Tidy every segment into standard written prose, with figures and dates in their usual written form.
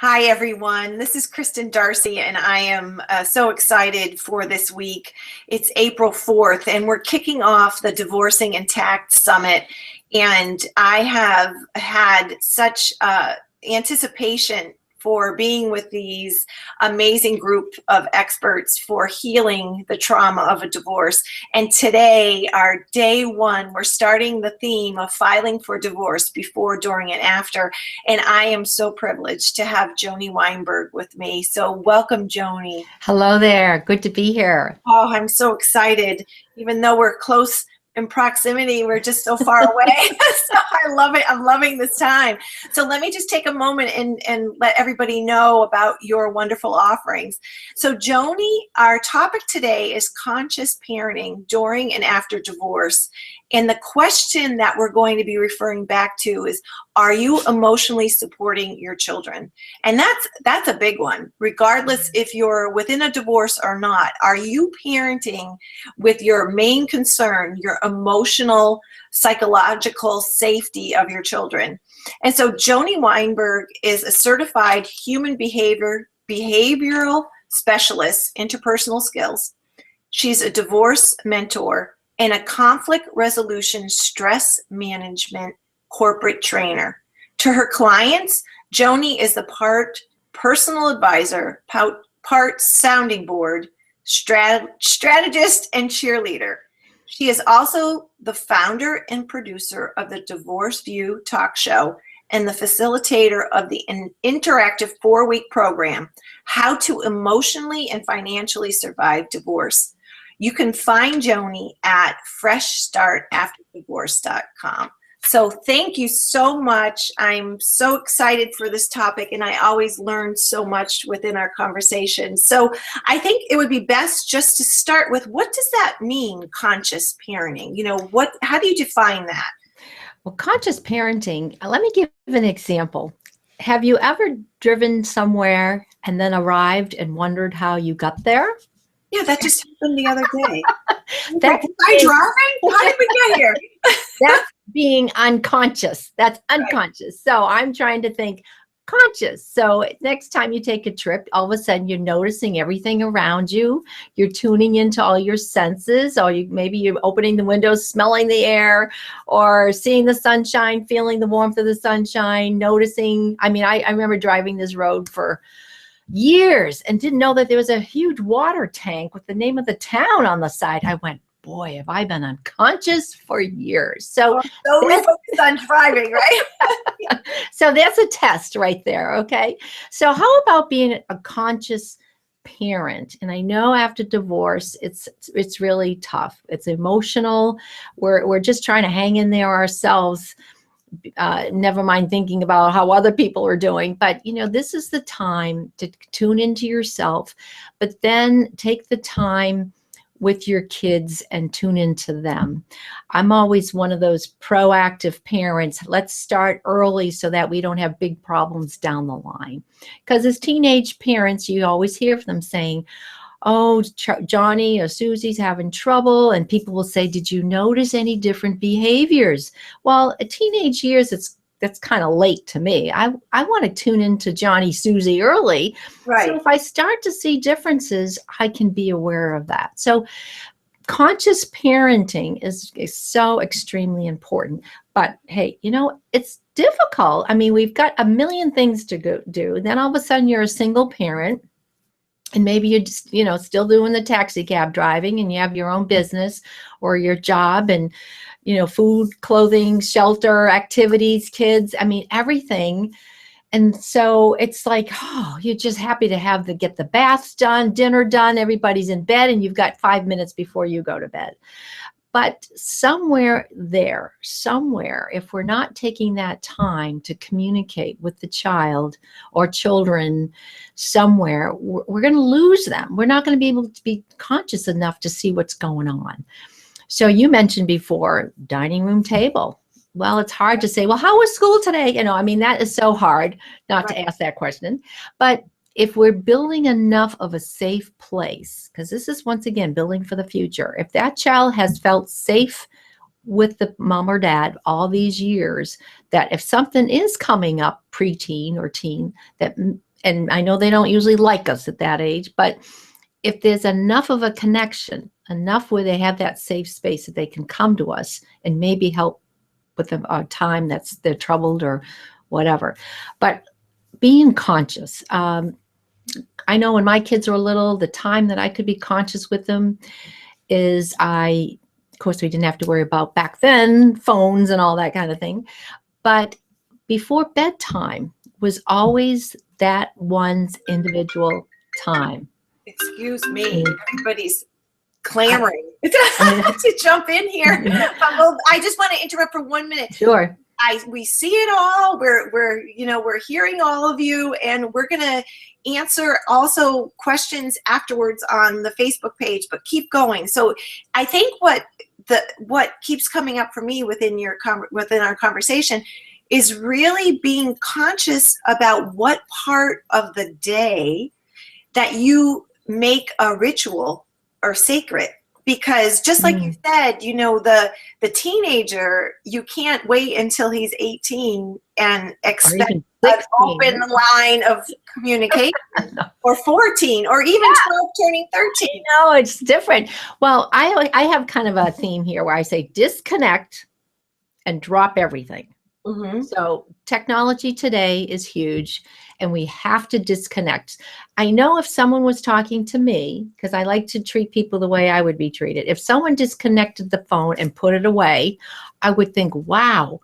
Hi, everyone. This is Kristen Darcy, and I am so excited for this week. It's April 4th, and we're kicking off the Divorcing Intact Summit. And I have had such anticipation for being with these amazing group of experts for healing the trauma of a divorce. And today, our day one, we're starting the theme of filing for divorce before, during, and after. And I am so privileged to have Joanie Winberg with me. So welcome, Joanie. Hello there. Good to be here. Oh, I'm so excited. Even though we're close in proximity, we're just so far away. So I love it. I'm loving this time. So let me just take a moment and let everybody know about your wonderful offerings. So Joanie, our topic today is conscious parenting during and after divorce. And the question that we're going to be referring back to is, are you emotionally supporting your children? And that's a big one. Regardless if you're within a divorce or not, are you parenting with your main concern, your emotional, psychological safety of your children? And so Joanie Winberg is a certified human behavioral specialist, interpersonal skills. She's a divorce mentor and a conflict resolution stress management corporate trainer. To her clients, Joanie is the part personal advisor, part sounding board, strategist, and cheerleader. She is also the founder and producer of the Divorce View talk show and the facilitator of the interactive 4-week program, How to Emotionally and Financially Survive Divorce. You can find Joanie at freshstartafterdivorce.com. So thank you so much. I'm so excited for this topic, and I always learn so much within our conversation. So I think it would be best just to start with, what does that mean, conscious parenting? How do you define that? Well, conscious parenting, let me give an example. Have you ever driven somewhere and then arrived and wondered how you got there? Yeah, that just happened the other day. Am I driving? How did we get here? That's being unconscious. That's unconscious. Right. So I'm trying to think conscious. So next time you take a trip, all of a sudden you're noticing everything around you. You're tuning into all your senses, or maybe you're opening the windows, smelling the air, or seeing the sunshine, feeling the warmth of the sunshine, noticing. I mean, I remember driving this road for years and didn't know that there was a huge water tank with the name of the town on the side. I went, boy, have I been unconscious for years. So we're focused on driving, right? So that's a test right there. Okay. So how about being a conscious parent? And I know after divorce, it's really tough. It's emotional. We're just trying to hang in there ourselves. Never mind thinking about how other people are doing. But, this is the time to tune into yourself, but then take the time with your kids and tune into them. I'm always one of those proactive parents. Let's start early so that we don't have big problems down the line. Because as teenage parents, you always hear them saying, oh, Johnny or Susie's having trouble. And people will say, did you notice any different behaviors? Well, at teenage years, that's kind of late to me. I want to tune into Johnny, Susie early. Right. So if I start to see differences, I can be aware of that. So conscious parenting is so extremely important. But hey, it's difficult. I mean, we've got a million things to go do. Then all of a sudden you're a single parent. And maybe you're just, still doing the taxi cab driving, and you have your own business or your job and, food, clothing, shelter, activities, kids, everything. And so it's like, oh, you're just happy to get the baths done, dinner done, everybody's in bed, and you've got 5 minutes before you go to bed. But somewhere, if we're not taking that time to communicate with the child or children somewhere, we're going to lose them. We're not going to be able to be conscious enough to see what's going on. So you mentioned before, dining room table. Well, it's hard to say, well, how was school today? That is so hard not to ask that question. But if we're building enough of a safe place, because this is, once again, building for the future. If that child has felt safe with the mom or dad all these years, that if something is coming up, preteen or teen, that and I know they don't usually like us at that age, but if there's enough of a connection, enough where they have that safe space that they can come to us and maybe help with a time they're troubled or whatever. But being conscious, I know when my kids were little, the time that I could be conscious with them is of course, we didn't have to worry about back then phones and all that kind of thing. But before bedtime was always that one's individual time. Excuse me, everybody's clamoring to jump in here. Well, I just want to interrupt for 1 minute. Sure. We see it all. We're hearing all of you, and we're gonna answer also questions afterwards on the Facebook page. But keep going. So I think what keeps coming up for me within our conversation is really being conscious about what part of the day that you make a ritual or sacred. Because just like you said, the teenager, you can't wait until he's 18 and expect an open line of communication, or 14, or even 12 turning 13. No, it's different. Well, I have kind of a theme here where I say disconnect and drop everything. Mm-hmm. So technology today is huge, and we have to disconnect. I know if someone was talking to me, because I like to treat people the way I would be treated. If someone disconnected the phone and put it away, I would think, wow,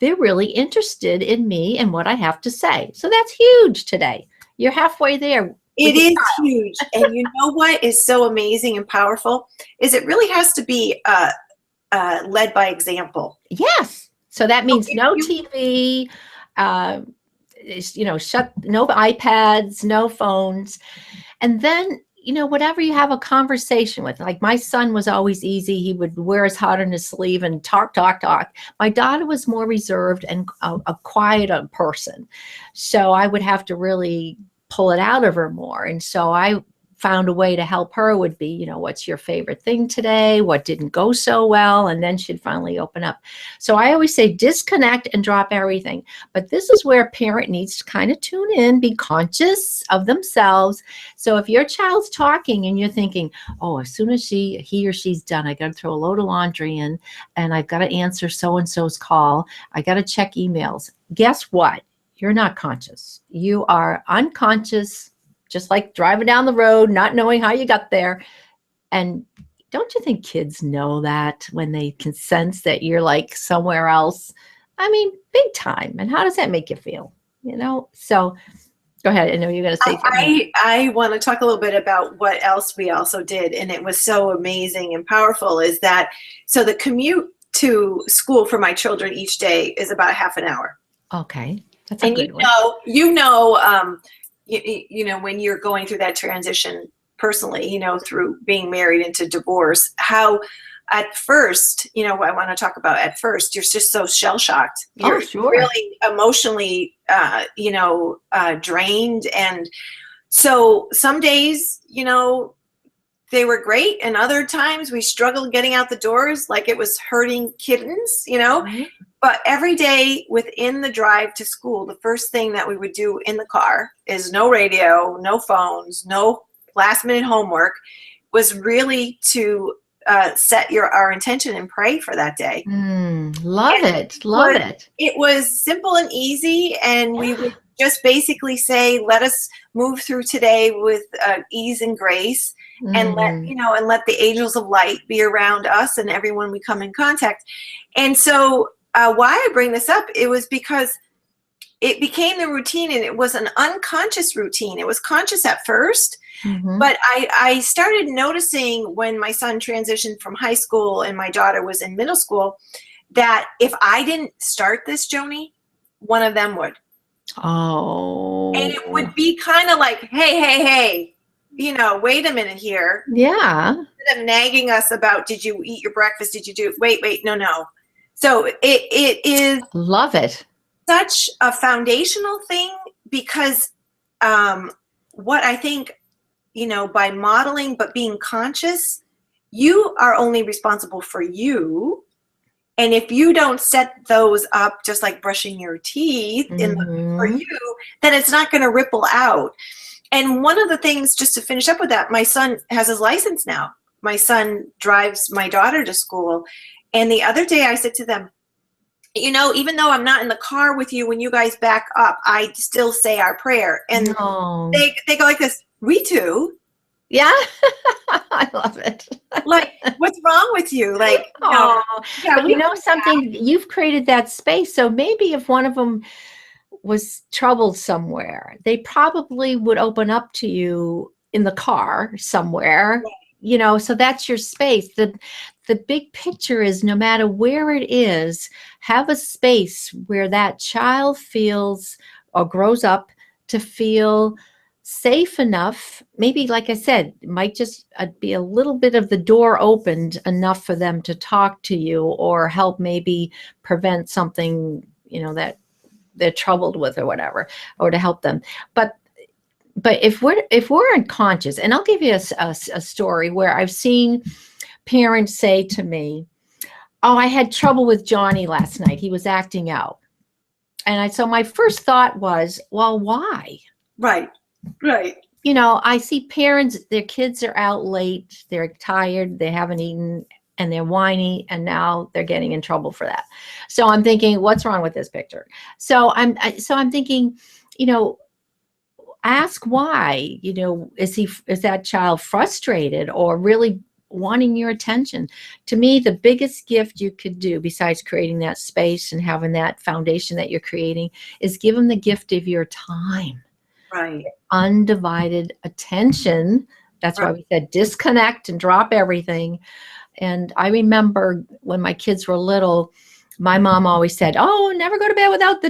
they're really interested in me and what I have to say. So that's huge today. You're halfway there. It is huge. And you know what is so amazing and powerful is it really has to be led by example. Yes. So that means no TV, no iPads, no phones. And then, whatever you have a conversation with, like my son was always easy. He would wear his heart on his sleeve and talk. My daughter was more reserved and a quieter person. So I would have to really pull it out of her more. And so I found a way to help her would be, what's your favorite thing today? What didn't go so well? And then she'd finally open up. So I always say disconnect and drop everything. But this is where a parent needs to kind of tune in, be conscious of themselves. So if your child's talking and you're thinking, oh, as soon as he or she's done, I got to throw a load of laundry in and I've got to answer so-and-so's call. I got to check emails. Guess what? You're not conscious. You are unconscious. Just like driving down the road, not knowing how you got there. And don't you think kids know that when they can sense that you're like somewhere else? I mean, big time. And how does that make you feel? So go ahead. I know you're going to say something. I want to talk a little bit about what else we also did. And it was so amazing and powerful is that, so the commute to school for my children each day is about a half an hour. Okay. That's a good one. When you're going through that transition personally, through being married into divorce, how at first, I want to talk about at first, you're just so shell-shocked. You're really emotionally, drained. And so some days, they were great. And other times we struggled getting out the doors like it was hurting kittens, Mm-hmm. But every day within the drive to school, the first thing that we would do in the car is no radio, no phones, no last minute homework, was really to set our intention and pray for that day. Love it. It was simple and easy. And we would just basically say, let us move through today with ease and grace. And let the angels of light be around us and everyone we come in contact. And so why I bring this up, it was because it became the routine, and it was an unconscious routine. It was conscious at first, but I started noticing when my son transitioned from high school and my daughter was in middle school, that if I didn't start this, Joanie, one of them would. Oh. And it would be kind of like, hey, wait a minute here. Yeah. Instead of nagging us about, did you eat your breakfast? Did you do, wait, no. So it is. Love it. Such a foundational thing because what I think, by modeling but being conscious, you are only responsible for you. And if you don't set those up, just like brushing your teeth for you, then it's not going to ripple out. And one of the things, just to finish up with that, my son has his license now. My son drives my daughter to school. And the other day I said to them, you know, even though I'm not in the car with you when you guys back up, I still say our prayer. And they go like this, we too. Yeah. I love it. Like, what's wrong with you? Like, yeah, but you know something, you've created that space. So maybe if one of them was troubled somewhere, they probably would open up to you in the car somewhere, you know, so that's your space. The big picture is, no matter where it is, have a space where that child feels or grows up to feel safe enough. Maybe, like I said, it might just be a little bit of the door opened enough for them to talk to you or help maybe prevent something, you know, that they're troubled with or whatever, or to help them. But if we're unconscious, and I'll give you a story where I've seen parents say to me, oh, I had trouble with Johnny last night. He was acting out. And so my first thought was, well, why? Right. You know, I see parents, their kids are out late, they're tired, they haven't eaten, and they're whiny, and now they're getting in trouble for that. So I'm thinking, what's wrong with this picture? So I'm thinking, you know, ask why. You know, is that child frustrated or really wanting your attention? To me, the biggest gift you could do, besides creating that space and having that foundation that you're creating, is give them the gift of your time. Right. Undivided attention. That's why we said disconnect and drop everything. And I remember when my kids were little, my mom always said, oh, never go to bed without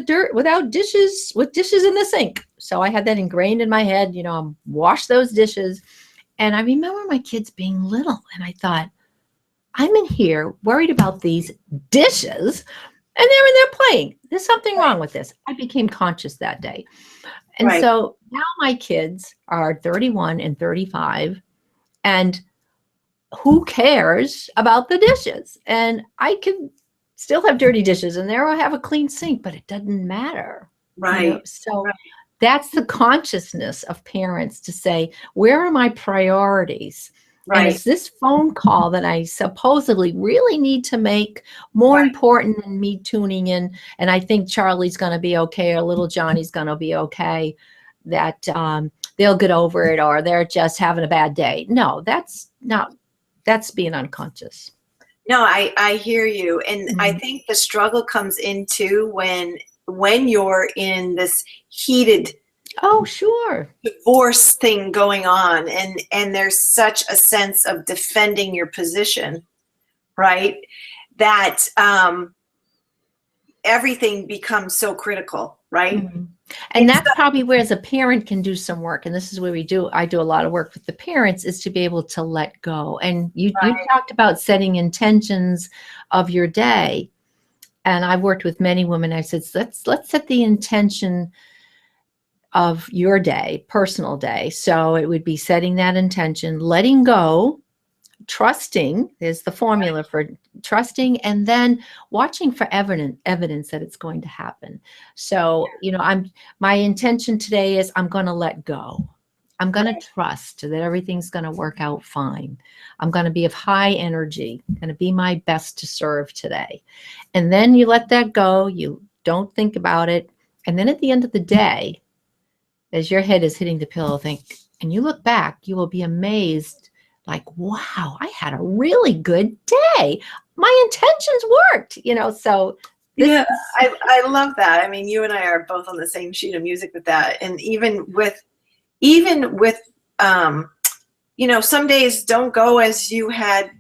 dishes in the sink. So I had that ingrained in my head, you know, wash those dishes. And I remember my kids being little, and I thought, I'm in here worried about these dishes, and they're in there playing. There's something wrong with this. I became conscious that day. And so now my kids are 31 and 35, and who cares about the dishes? And I can still have dirty dishes in there or have a clean sink, but it doesn't matter. Right. You know? So that's the consciousness of parents, to say, where are my priorities? Right. And is this phone call that I supposedly really need to make more important than me tuning in? And I think Charlie's going to be okay, or little Johnny's going to be okay, that they'll get over it, or they're just having a bad day. No, that's being unconscious. No, I hear you. And I think the struggle comes into when you're in this heated divorce thing going on, and there's such a sense of defending your position, right, that everything becomes so critical, right? And that's probably where, as a parent, can do some work. And this is where I do a lot of work with the parents, is to be able to let go. And you talked about setting intentions of your day. And I've worked with many women. I said, let's set the intention of your day, personal day. So it would be setting that intention, letting go, trusting is the formula for trusting, and then watching for evidence that it's going to happen. So, you know, my intention today is I'm going to let go. I'm going to trust that everything's going to work out fine. I'm going to be of high energy, going to be my best to serve today. And then you let that go. You don't think about it. And then at the end of the day, as your head is hitting the pillow, and you look back, you will be amazed, like, wow, I had a really good day. My intentions worked, you know, so. I love that. I mean, you and I are both on the same sheet of music with that. And even with, you know, some days don't go as you had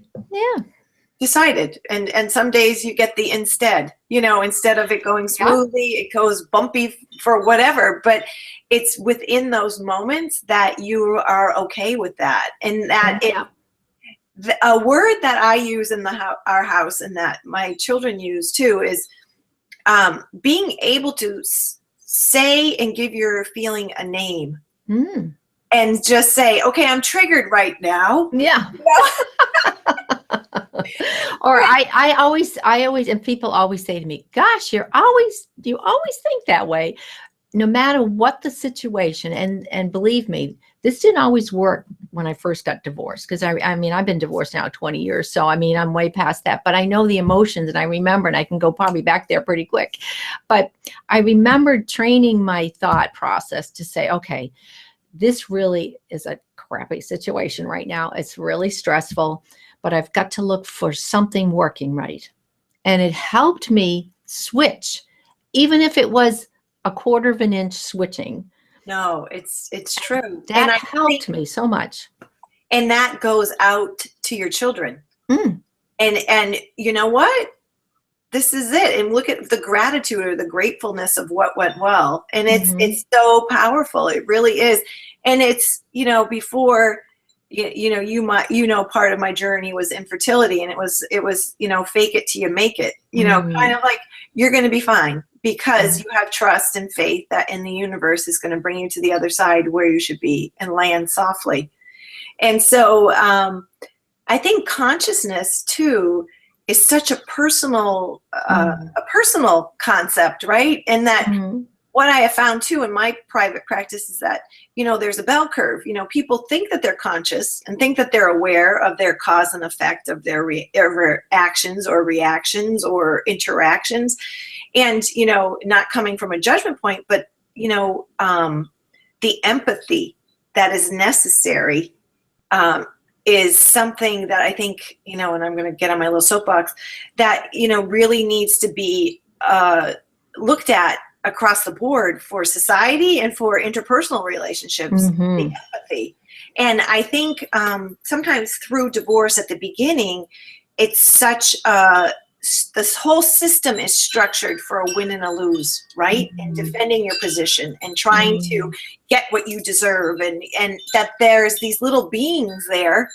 decided. And some days you get the instead, you know, instead of it going smoothly, it goes bumpy for whatever. But it's within those moments that you are okay with that. And that a word that I use in our house, and that my children use too, is being able to say and give your feeling a name. And just say, okay, I'm triggered right now. Yeah. Or I always, and people always say to me, gosh, you always think that way, no matter what the situation. And believe me, this didn't always work when I first got divorced. Cause I mean, I've been divorced now 20 years. So, I mean, I'm way past that, but I know the emotions and I remember, and I can go probably back there pretty quick. But I remembered training my thought process to say, okay, this really is a crappy situation right now. It's really stressful, but I've got to look for something working right. And it helped me switch, even if it was a quarter of an inch switching. No, it's true. That helped me so much. And that goes out to your children. Mm. And you know what? This is it. And look at the gratitude or the gratefulness of what went well. And it's so powerful. It really is. And it's, you know, before, part of my journey was infertility, and it was, you know, fake it till you make it, you know, kind of like, you're going to be fine because you have trust and faith that in the universe is going to bring you to the other side where you should be and land softly. And so I think consciousness too is such a personal concept, right? And that what I have found too in my private practice is that, you know, there's a bell curve. You know, people think that they're conscious and think that they're aware of their cause and effect of their actions or reactions or interactions. And, you know, not coming from a judgment point, but, you know, the empathy that is necessary is something that I think, you know, and I'm going to get on my little soapbox, that, you know, really needs to be looked at across the board for society and for interpersonal relationships, the empathy. And I think sometimes through divorce at the beginning, it's such this whole system is structured for a win and a lose, right? And defending your position and trying to get what you deserve, and that there's these little beings there.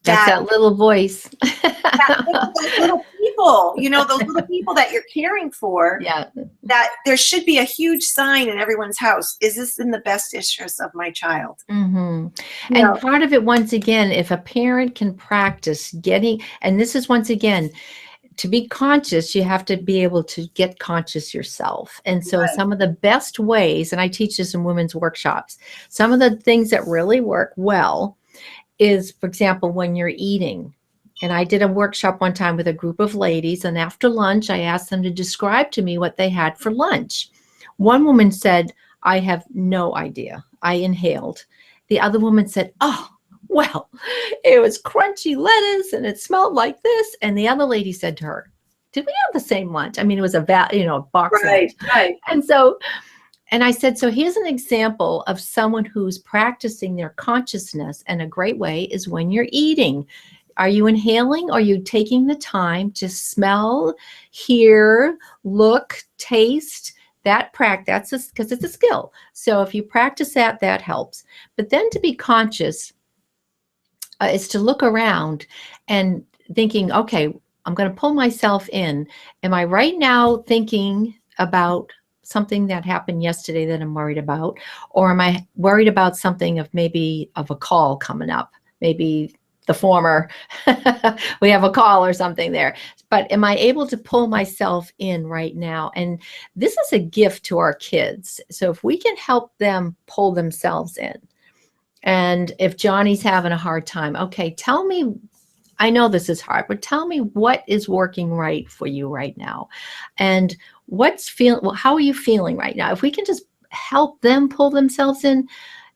That's that little voice. Those little people, you know, those little people that you're caring for. Yeah. That there should be a huge sign in everyone's house. Is this in the best interest of my child? And part of it, once again, if a parent can practice getting, and this is once again, to be conscious, you have to be able to get conscious yourself. And so some of the best ways, and I teach this in women's workshops, some of the things that really work well is, for example, when you're eating. And I did a workshop one time with a group of ladies, and after lunch, I asked them to describe to me what they had for lunch. One woman said, I have no idea. I inhaled. The other woman said, oh, well, it was crunchy lettuce and it smelled like this. And the other lady said to her, did we have the same lunch? I mean, it was a box lunch. Right. And so, and I said, so here's an example of someone who's practicing their consciousness. And a great way is when you're eating. Are you inhaling? Or are you taking the time to smell, hear, look, taste? That practice, because it's a skill. So if you practice that, that helps. But then to be conscious is to look around and thinking, okay, I'm going to pull myself in. Am I right now thinking about something that happened yesterday that I'm worried about? Or am I worried about something of a call coming up? Maybe the former, we have a call or something there. But am I able to pull myself in right now? And this is a gift to our kids. So if we can help them pull themselves in, and if Johnny's having a hard time, okay, tell me, I know this is hard, but tell me what is working right for you right now. And how are you feeling right now? If we can just help them pull themselves in,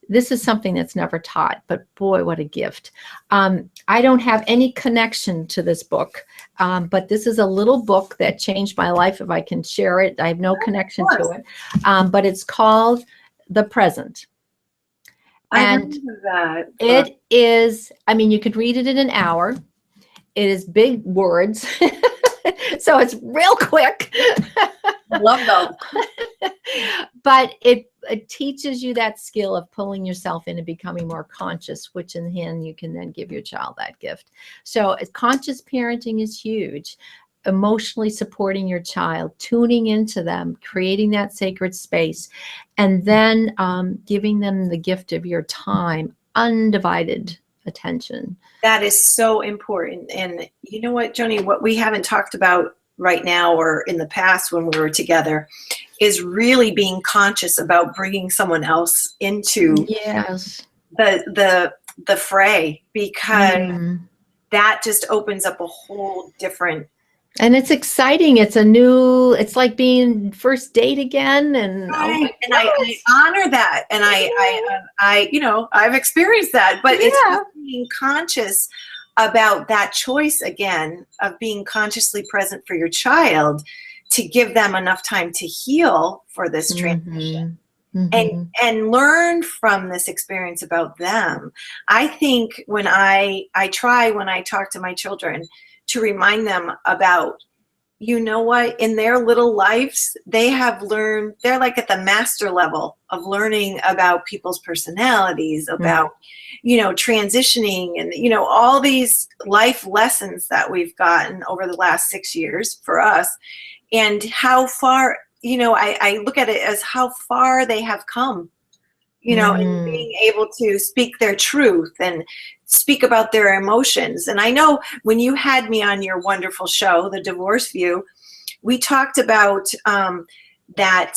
this is something that's never taught, but boy, what a gift. I don't have any connection to this book, but this is a little book that changed my life. If I can share it, I have no connection to it, but it's called The Present. And it is, I mean, you could read it in an hour. It is big words. So it's real quick. Love those. But it teaches you that skill of pulling yourself in and becoming more conscious, which in the end, you can then give your child that gift. So conscious parenting is huge. Emotionally supporting your child, tuning into them, creating that sacred space, and then giving them the gift of your time, undivided attention. That is so important. And you know what, Joanie, what we haven't talked about right now or in the past when we were together is really being conscious about bringing someone else into Yes. the fray, because that just opens up a whole different. And it's exciting. It's like being first date again. And right. And I honor that. And I, you know, I've experienced that, but it's just being conscious about that choice again of being consciously present for your child to give them enough time to heal for this transition. And learn from this experience about them. I think when I talk to my children to remind them about, you know what, in their little lives, they have learned, they're like at the master level of learning about people's personalities, about, you know, transitioning and, you know, all these life lessons that we've gotten over the last 6 years for us, and how far, you know, I look at it as how far they have come, you know, in being able to speak their truth and speak about their emotions. And I know when you had me on your wonderful show, The Divorce View, we talked about that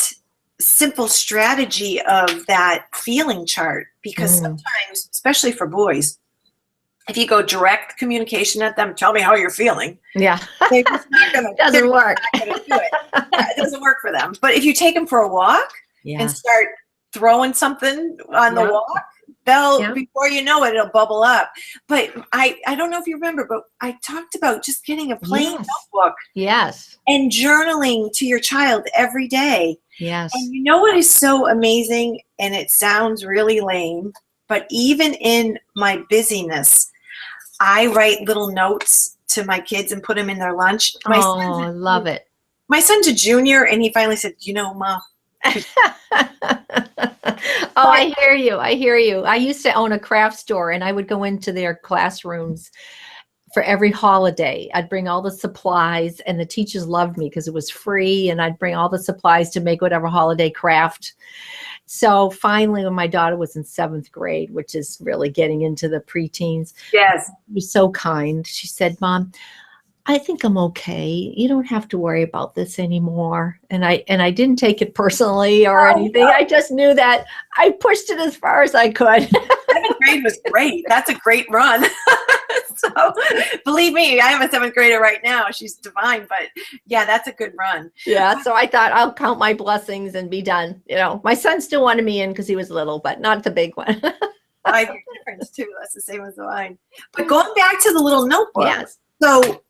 simple strategy of that feeling chart, because sometimes, especially for boys, if you go direct communication at them, tell me how you're feeling. Yeah. They're just not gonna, doesn't work. not gonna do it. Yeah, it doesn't work for them. But if you take them for a walk and start throwing something on the walk, they'll, before you know it, it'll bubble up. But I don't know if you remember, but I talked about just getting a plain notebook. Yes. And journaling to your child every day. Yes. And you know what is so amazing? And it sounds really lame, but even in my busyness, I write little notes to my kids and put them in their lunch. I love it. My son's a junior, and he finally said, you know, Mom. I hear you. I hear you. I used to own a craft store, and I would go into their classrooms for every holiday. I'd bring all the supplies, and the teachers loved me because it was free, and I'd bring all the supplies to make whatever holiday craft. So finally, when my daughter was in 7th grade, which is really getting into the preteens, yes, she was so kind. She said, Mom, I think I'm okay. You don't have to worry about this anymore. And I didn't take it personally or anything. I just knew that I pushed it as far as I could. 7th grade was great. That's a great run. So believe me, I have a 7th grader right now. She's divine, but yeah, that's a good run. Yeah. So I thought I'll count my blessings and be done. You know, my son still wanted me in because he was little, but not the big one. 5 year difference too. That's the same as mine. But going back to the little notebook. Yes. So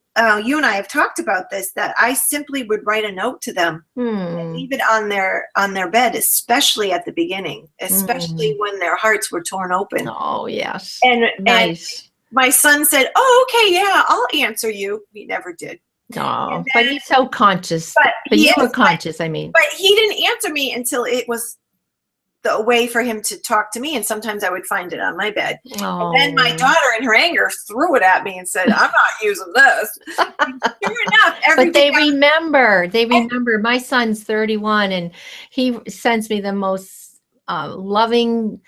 you and I have talked about this, that I simply would write a note to them and leave it on their bed, especially at the beginning, especially when their hearts were torn open. Oh, yes. And nice. And my son said, oh, okay, yeah, I'll answer you. He never did. No, but he's so conscious. But you were conscious, I mean. But he didn't answer me until it was the way for him to talk to me, and sometimes I would find it on my bed. And then my daughter, in her anger, threw it at me and said, "I'm not using this." And sure enough, but they remember. They remember. My son's 31, and he sends me the most loving,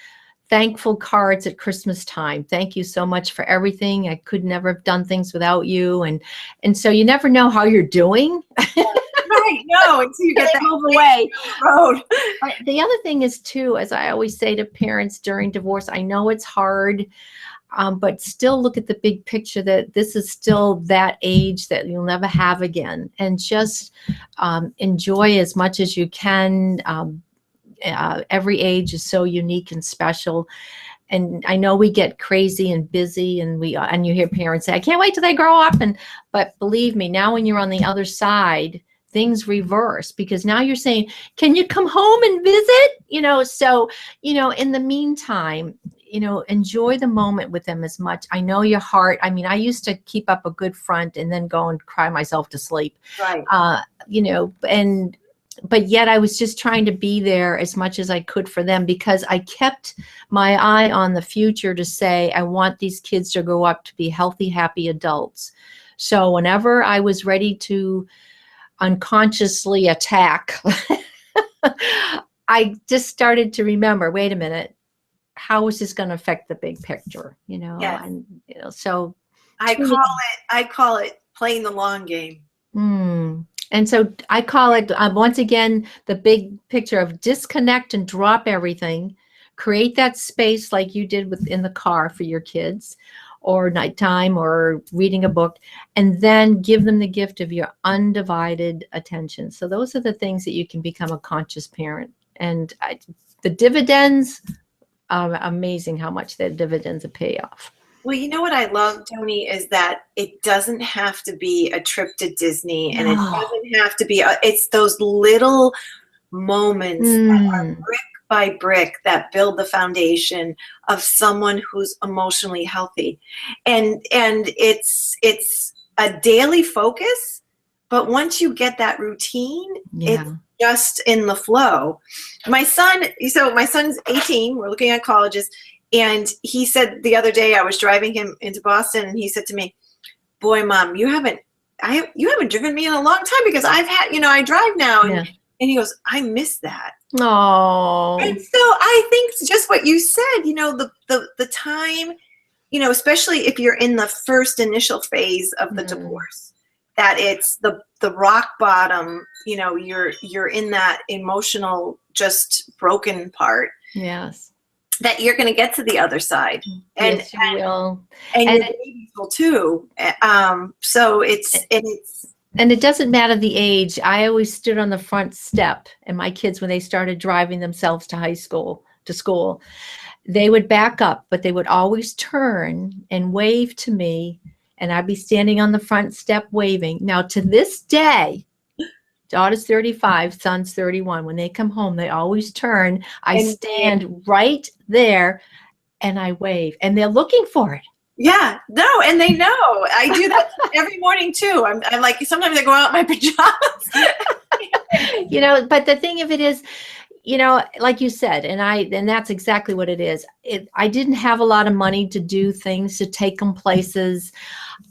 thankful cards at Christmas time. Thank you so much for everything. I could never have done things without you, and so you never know how you're doing. Right, no, until you get that move away. Road. But the other thing is too, as I always say to parents during divorce, I know it's hard, but still look at the big picture, that this is still that age that you'll never have again, and just enjoy as much as you can. Every age is so unique and special. And I know we get crazy and busy, and you hear parents say, I can't wait till they grow up. But believe me, now when you're on the other side, things reverse, because now you're saying, can you come home and visit? You know, so, you know, in the meantime, you know, enjoy the moment with them as much. I know your heart. I mean, I used to keep up a good front and then go and cry myself to sleep. Right. You know, but yet I was just trying to be there as much as I could for them, because I kept my eye on the future to say, I want these kids to grow up to be healthy, happy adults. So whenever I was ready to unconsciously attack, I just started to remember, wait a minute, how is this going to affect the big picture, Yes. and so I call it playing the long game. And so I call it, once again, the big picture of disconnect and drop everything, create that space like you did in the car for your kids, or nighttime, or reading a book, and then give them the gift of your undivided attention. So those are the things that you can become a conscious parent. And the dividends, amazing how much the dividends pay off. Well, you know what I love, Joanie, is that it doesn't have to be a trip to Disney, and it doesn't have to be, it's those little moments that are brick by brick that build the foundation of someone who's emotionally healthy. And it's a daily focus, but once you get that routine, it's just in the flow. My son's 18, we're looking at colleges, and he said the other day, I was driving him into Boston, and he said to me, "Boy, Mom, you haven't driven me in a long time, because I've had, I drive now." And he goes, "I miss that." Oh. And so I think just what you said, the time, especially if you're in the first initial phase of the divorce, that it's the rock bottom, you're in that emotional, just broken part. Yes. That you're going to get to the other side. And, yes, you will. And your babies will too. So and it doesn't matter the age. I always stood on the front step, and my kids, when they started driving themselves to school, they would back up, but they would always turn and wave to me, and I'd be standing on the front step waving. Now, to this day, daughter's 35, son's 31. When they come home, they always turn. I stand right there and I wave, and they're looking for it. Yeah, no, and they know. I do that every morning too. I'm like, sometimes I go out in my pajamas. But the thing of it is, like you said, and that's exactly what it is. I didn't have a lot of money to do things, to take them places.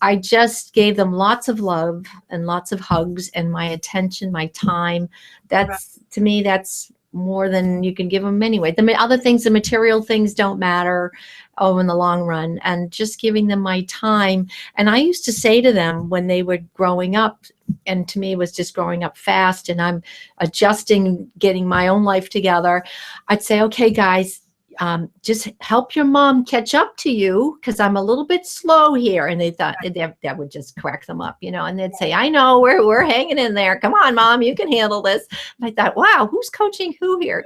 I just gave them lots of love and lots of hugs and my attention, my time. To me, that's more than you can give them anyway. The other things, the material things, don't matter in the long run. And just giving them my time. And I used to say to them when they were growing up, and to me it was just growing up fast, and I'm adjusting, getting my own life together, I'd say, "Okay, guys, just help your mom catch up to you, because I'm a little bit slow here." And they thought that would just crack them up, and they'd say, "I know, we're hanging in there. Come on, Mom, you can handle this." And I thought, wow, who's coaching who here?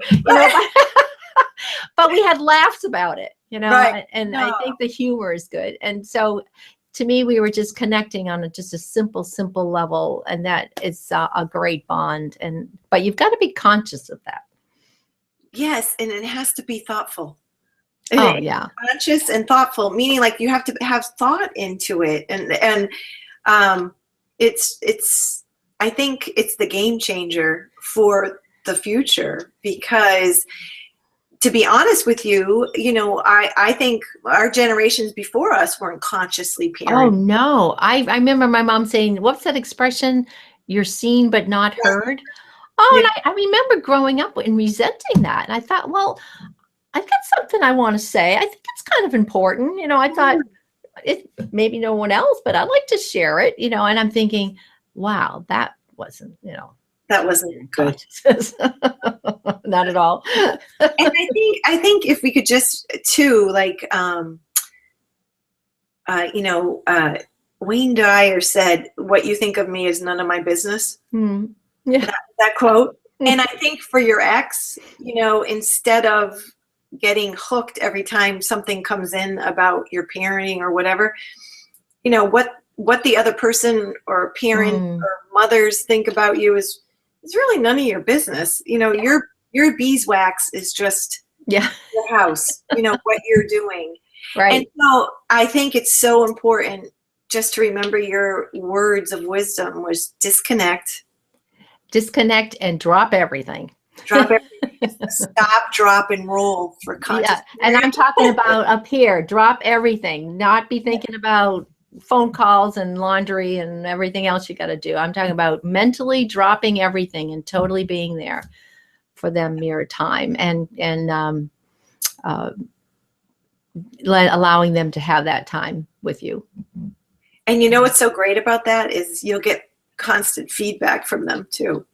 But we had laughs about it, Right. And I think the humor is good. And so to me, we were just connecting on just a simple level, and that is a great bond. But you've got to be conscious of that. Yes, and it has to be thoughtful. Oh, yeah. Conscious and thoughtful, meaning like you have to have thought into it. And it's I think it's the game changer for the future, because to be honest with you, I think our generations before us weren't consciously parenting. Oh, no. I remember my mom saying, what's that expression? You're seen but not heard. Oh, yeah. And I remember growing up and resenting that. And I thought, well, I've got something I want to say. I think it's kind of important. I thought maybe no one else, but I'd like to share it, and I'm thinking, wow, that wasn't, that wasn't good. Not at all. And I think if we could just too, like, Wayne Dyer said, "What you think of me is none of my business." Yeah. That quote. And I think for your ex, instead of getting hooked every time something comes in about your parenting or whatever, what the other person or parent or mothers think about you is really none of your business. Your beeswax is just your house, what you're doing. Right. And so I think it's so important just to remember your words of wisdom was disconnect, and drop everything. Drop everything. Stop, drop, and roll for conscious. Yeah, and I'm talking about up here. Drop everything. Not be thinking about phone calls and laundry and everything else you got to do. I'm talking about mentally dropping everything and totally being there for them mere time. And allowing them to have that time with you. And you know what's so great about that is you'll get constant feedback from them too.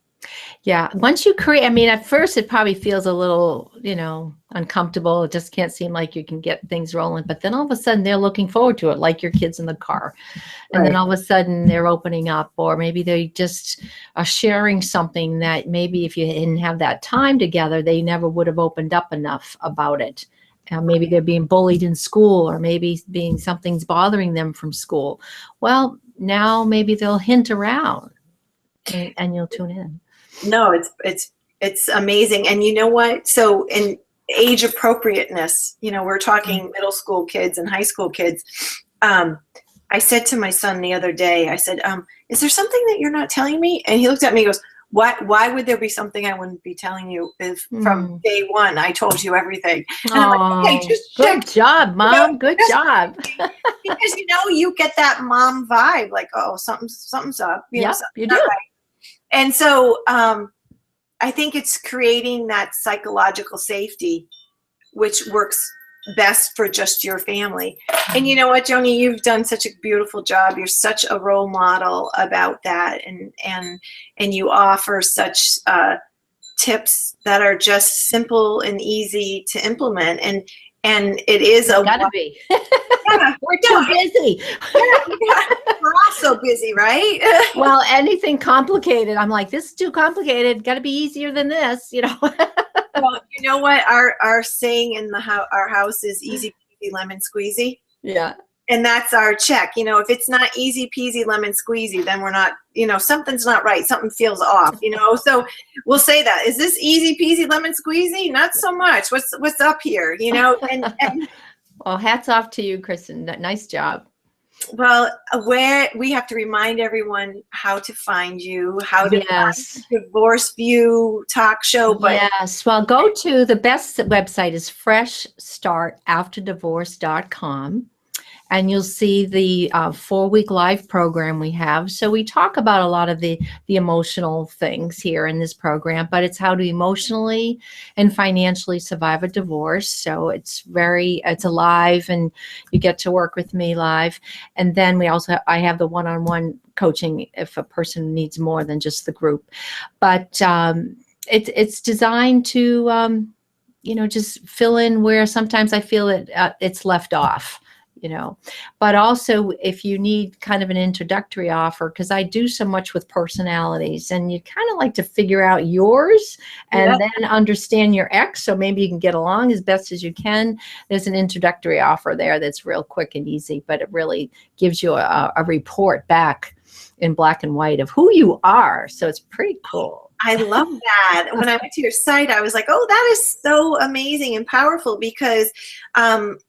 Yeah. Once you create, I mean, at first it probably feels a little, uncomfortable. It just can't seem like you can get things rolling. But then all of a sudden they're looking forward to it, like your kids in the car. And then all of a sudden they're opening up, or maybe they just are sharing something that maybe if you didn't have that time together, they never would have opened up enough about it. Maybe they're being bullied in school, or maybe something's bothering them from school. Well, now maybe they'll hint around and you'll tune in. No, it's amazing. And you know what? So in age appropriateness, we're talking middle school kids and high school kids. I said to my son the other day, I said, is there something that you're not telling me? And he looked at me and goes, why would there be something I wouldn't be telling you if from day one I told you everything? And I'm like, okay, just good job, Mom. Good job. Because you get that mom vibe, like, oh, something's up. Yeah, you do. Right. And so I think it's creating that psychological safety, which works best for just your family. And you know what, Joanie, you've done such a beautiful job. You're such a role model about that, and you offer such tips that are just simple and easy to implement. And it is gotta be. Yeah, we're too busy. We're all so busy, right? Well, anything complicated, I'm like, this is too complicated. Got to be easier than this, Well, you know what? Our saying in our house is easy peasy lemon squeezy. Yeah. And that's our check. If it's not easy peasy lemon squeezy, then we're not, something's not right. Something feels off, So we'll say that. Is this easy peasy lemon squeezy? Not so much. What's up here? And well, hats off to you, Kristen. Nice job. Well, where we have to remind everyone how to find you, how to find Divorce View talk show. But yes, well, go to the best website is freshstartafterdivorce.com. And you'll see the 4-week live program we have. So we talk about a lot of the emotional things here in this program, but it's how to emotionally and financially survive a divorce. So it's alive, and you get to work with me live. And then I have the one-on-one coaching if a person needs more than just the group. But it's designed to, just fill in where sometimes I feel it's left off. But also if you need kind of an introductory offer, because I do so much with personalities, and you kind of like to figure out yours and then understand your ex, so maybe you can get along as best as you can. There's an introductory offer there that's real quick and easy, but it really gives you a report back in black and white of who you are. So it's pretty cool. I love that. When I went to your site, I was like, oh, that is so amazing and powerful, because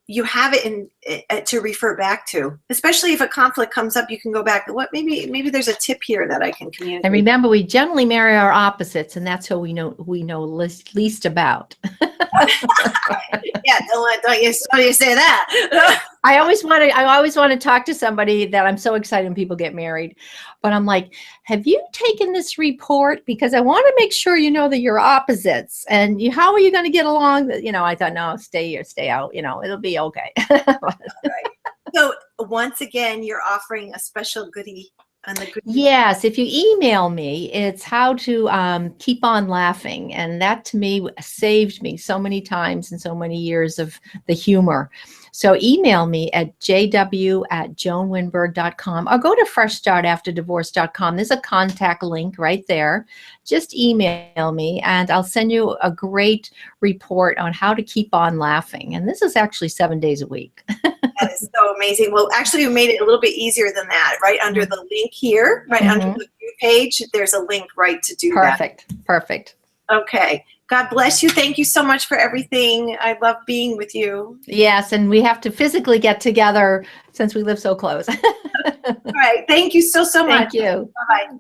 you have it to refer back to. Especially if a conflict comes up, you can go back. Maybe there's a tip here that I can communicate. And remember, we generally marry our opposites, and that's who we know least about. Yeah, don't you say that. I always want to talk to somebody that I'm so excited when people get married, but I'm like, have you taken this report? Because I want to make sure that you're opposites, and how are you going to get along? I thought, no, stay here, stay out. It'll be okay. Right. So once again, you're offering a special goodie. Yes, if you email me, it's how to keep on laughing. And that to me saved me so many times and so many years of the humor. So email me at jw@joanwinberg.com, or go to freshstartafterdivorce.com. There's a contact link right there. Just email me and I'll send you a great report on how to keep on laughing. And this is actually 7 days a week. That is so amazing. Well, actually, we made it a little bit easier than that. Right under the link here, right under the view page, there's a link right to do that. Perfect. Okay. God bless you. Thank you so much for everything. I love being with you. Yes, and we have to physically get together since we live so close. All right. Thank you so much. Thank you. Bye-bye.